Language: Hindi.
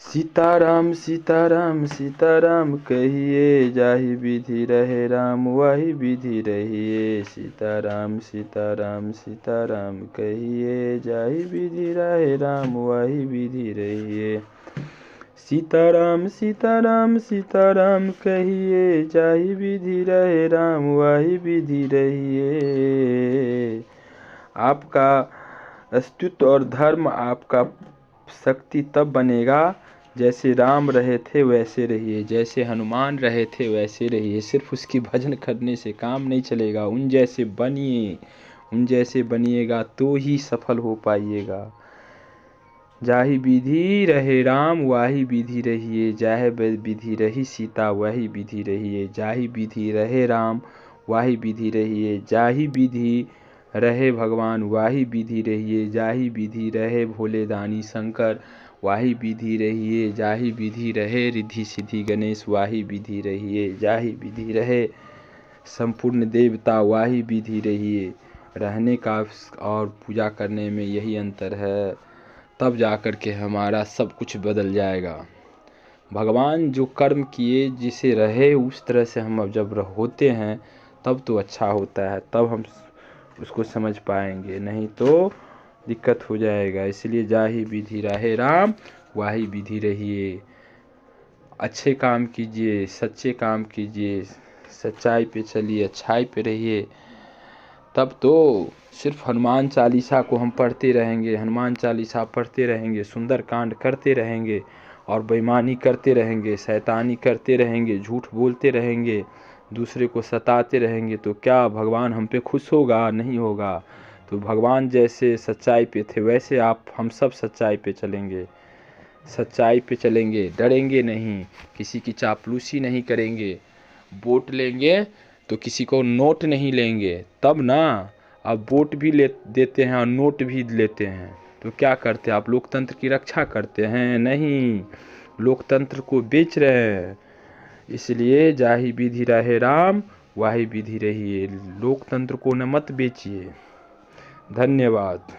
सीताराम सीताराम सीताराम कहिए, जाहि विधि रहे राम वाहि विधि रहिए। सीताराम सीताराम सीताराम कहिए, जाहि विधि रहे राम वाहि विधि रहिए। सीताराम सीताराम सीताराम कहिए, जाहि विधि रहे राम वाहि विधि रहिए। आपका अस्तित्व और धर्म, आपका शक्ति तब बनेगा जैसे राम रहे थे वैसे रहिए, जैसे हनुमान रहे थे वैसे रहिए। सिर्फ उसकी भजन करने से काम नहीं चलेगा, उन जैसे बनिए, उन जैसे बनिएगा तो ही सफल हो पाइएगा। जाहि विधि रहे राम वाहि विधि रहिए, जाहि विधि रही सीता वही विधि रहिए। जाहि विधि रहे राम वाहि विधि रहिए, जाहि विधि रहे भगवान वाहि विधि रहिए। जाहि विधि रहे भोले दानी शंकर वाहि विधि रहिए, जाहि विधि रहे रिद्धि सिद्धि गणेश वाहि विधि रहिए। जाहि विधि रहे संपूर्ण देवता वाहि विधि रहिए। रहने का और पूजा करने में यही अंतर है, तब जाकर के हमारा सब कुछ बदल जाएगा। भगवान जो कर्म किए जिसे रहे उस तरह से हम अब जब होते हैं तब तो अच्छा होता है, तब हम उसको समझ पाएंगे, नहीं तो दिक्कत हो जाएगा। इसलिए जाहि विधि रहे राम वाहि विधि रहिए। अच्छे काम कीजिए, सच्चे काम कीजिए, सच्चाई पे चलिए, अच्छाई पे रहिए। तब तो सिर्फ हनुमान चालीसा को हम पढ़ते रहेंगे, हनुमान चालीसा पढ़ते रहेंगे, सुंदर कांड करते रहेंगे और बेईमानी करते रहेंगे, शैतानी करते रहेंगे, झूठ बोलते रहेंगे, दूसरे को सताते रहेंगे, तो क्या भगवान हम पे खुश होगा? नहीं होगा। तो भगवान जैसे सच्चाई पे थे वैसे हम सब सच्चाई पे चलेंगे, सच्चाई पे चलेंगे, डरेंगे नहीं, किसी की चापलूसी नहीं करेंगे। वोट लेंगे तो किसी को नोट नहीं लेंगे, तब ना। अब वोट भी देते हैं और नोट भी लेते हैं, तो क्या करते हैं आप? लोकतंत्र की रक्षा करते हैं? नहीं, लोकतंत्र को बेच रहे हैं। इसलिए जाहि विधि रहे राम वाहि विधि रहिए। लोकतंत्र को न मत बेचिए। धन्यवाद।